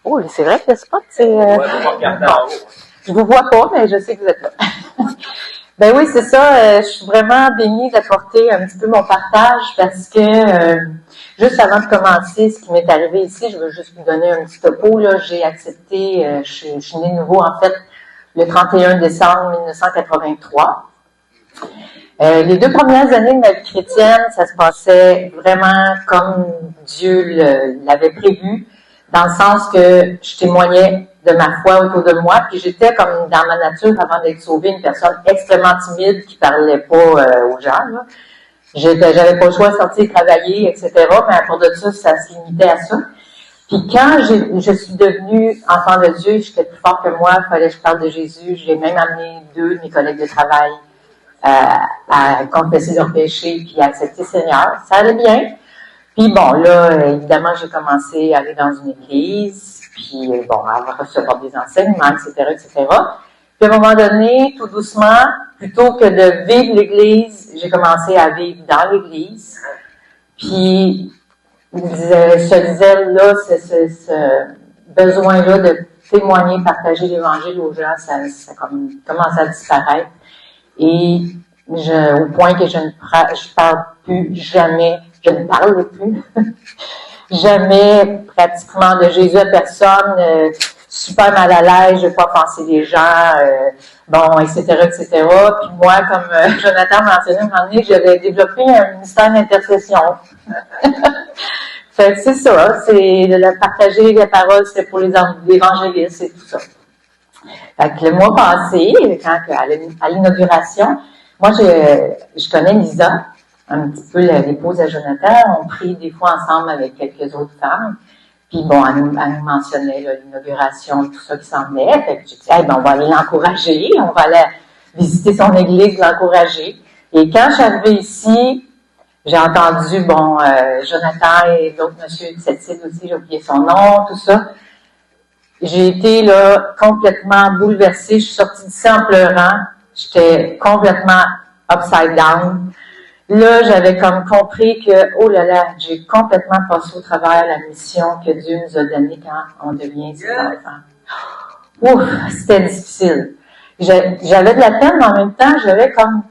Oh, c'est vrai que le spot, c'est... Je vous vois pas, mais je sais que vous êtes là. Ben oui, c'est ça. Je suis vraiment bénie d'apporter un petit peu mon partage parce que juste avant de commencer, ce qui m'est arrivé ici, je veux juste vous donner un petit topo. Là, j'ai accepté, je suis née de nouveau en fait le 31 décembre 1983. Les 2 premières années de ma vie chrétienne, ça se passait vraiment comme Dieu l'avait prévu, dans le sens que je témoignais de ma foi autour de moi, puis j'étais comme dans ma nature, avant d'être sauvée, une personne extrêmement timide qui parlait pas aux gens. Là. J'avais pas le choix de sortir travailler, etc., mais à part de ça, ça se limitait à ça. Puis quand je suis devenue enfant de Dieu, j'étais plus fort que moi, il fallait que je parle de Jésus, j'ai même amené 2 de mes collègues de travail à confesser leurs péchés puis à accepter le Seigneur. Ça allait bien. Puis bon, là, évidemment, j'ai commencé à aller dans une église, puis bon, à recevoir des enseignements, etc., etc. Puis à un moment donné, tout doucement, plutôt que de vivre l'église, j'ai commencé à vivre dans l'église. Puis, se disait là, ce besoin-là de témoigner, partager l'évangile aux gens, ça commence à disparaître. Et au point que je parle plus jamais, je ne parle plus jamais pratiquement de Jésus à personne, super mal à l'aise, je ne veux pas penser les gens, bon, etc., etc. Puis moi, comme Jonathan m'a mentionné un moment donné, j'avais développé un ministère d'intercession. Fait que c'est ça, c'est de partager la parole, c'est pour les évangélistes et tout ça. Fait que le mois passé, à l'inauguration, moi, je connais Lisa, un petit peu l'épouse de Jonathan. On prie des fois ensemble avec quelques autres femmes. Puis bon, elle nous mentionnait là, l'inauguration, tout ça qui s'en venait. Fait que j'ai dit, hey, ben, on va aller l'encourager, on va aller visiter son église, l'encourager. Et quand je suis arrivée ici, j'ai entendu, bon, Jonathan et l'autre monsieur de cette île aussi, j'ai oublié son nom, tout ça. J'ai été là complètement bouleversée. Je suis sortie d'ici en pleurant. J'étais complètement upside down. Là, j'avais comme compris que, oh là là, j'ai complètement passé au travers la mission que Dieu nous a donnée quand on devient ses enfants. Ouf, c'était difficile. J'avais de la peine, mais en même temps, j'avais comme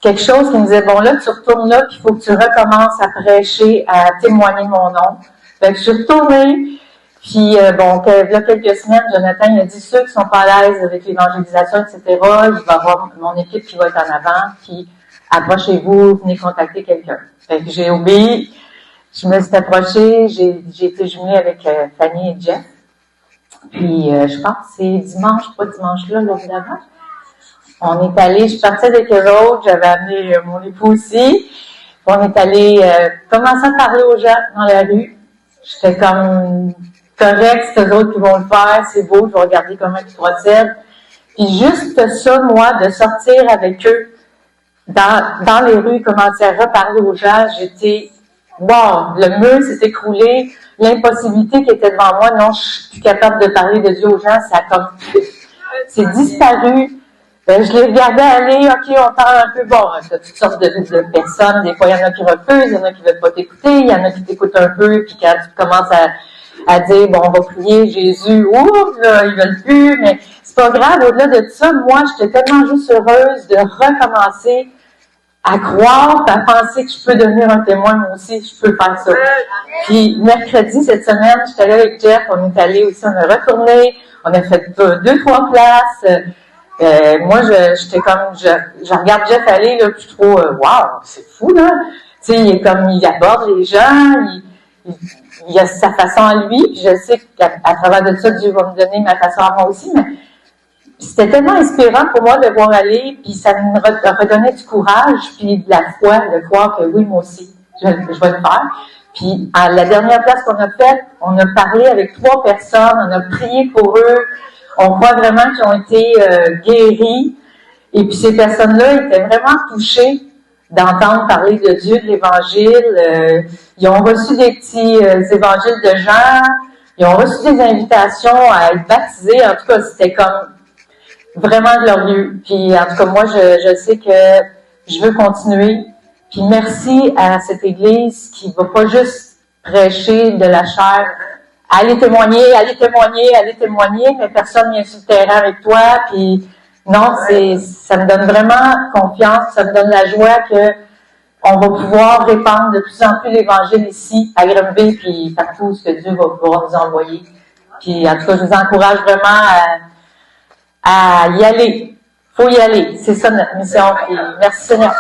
quelque chose qui me disait, bon là, tu retournes là, puis il faut que tu recommences à prêcher, à témoigner mon nom. Fait que je suis retournée. Puis, bon, là, quelques semaines, Jonathan, il a dit, ceux qui sont pas à l'aise avec l'évangélisation, etc., il va y avoir mon équipe qui va être en avant, puis approchez-vous, venez contacter quelqu'un. Fait que j'ai obéi, je me suis approchée, j'ai été jumelée avec Fanny et Jeff. Puis, je pense que c'est dimanche, pas dimanche là, d'avant. On est allé, je partais avec eux autres, j'avais amené mon époux aussi. On est allé commencer à parler aux gens dans la rue. J'étais comme correct, c'est eux autres qui vont le faire, c'est beau, je vais regarder comment ils procèdent. Puis juste ça, moi, de sortir avec eux dans les rues, commencer à reparler aux gens, j'étais, wow, le mur s'est écroulé, l'impossibilité qui était devant moi, non, je suis plus capable de parler de Dieu aux gens, ça a comme, c'est disparu. Je les regardais aller, ok, on parle un peu, bon, il y a toutes sortes de personnes, des fois il y en a qui refusent, il y en a qui veulent pas t'écouter, il y en a qui t'écoutent un peu, puis quand tu commences à dire, bon, on va prier Jésus, ouf, là, ils veulent plus, mais c'est pas grave, au-delà de ça, moi, j'étais tellement juste heureuse de recommencer à croire, à penser que je peux devenir un témoin, moi aussi, je peux faire ça. Puis, mercredi, cette semaine, j'étais allée avec Jeff, on est allé aussi, on a retourné, on a fait 2-3 places. Moi, j'étais comme, je regarde Jeff aller, là, puis je trouve, wow, c'est fou, là. Tu sais, il aborde les gens, il a sa façon à lui, puis je sais qu'à travers de ça, Dieu va me donner ma façon à moi aussi, mais c'était tellement inspirant pour moi de voir aller, puis ça me redonnait du courage, puis de la foi, de croire que oui, moi aussi, je vais le faire. Puis, à la dernière place qu'on a faite, on a parlé avec 3 personnes, on a prié pour eux, on croit vraiment qu'ils ont été guéris, et puis ces personnes-là étaient vraiment touchées d'entendre parler de Dieu, de l'Évangile. Ils ont reçu des petits évangiles de gens, ils ont reçu des invitations à être baptisés. En tout cas, c'était comme vraiment glorieux. Puis en tout cas, moi, je sais que je veux continuer. Puis merci à cette Église qui va pas juste prêcher de la chair aller témoigner, mais personne vient sur le terrain avec toi, puis non, ça me donne vraiment confiance, ça me donne la joie que on va pouvoir répandre de plus en plus l'Évangile ici, à Granby, puis partout où ce que Dieu va pouvoir nous envoyer. Puis en tout cas, je vous encourage vraiment à y aller. Faut y aller. C'est ça notre mission. Puis merci Seigneur.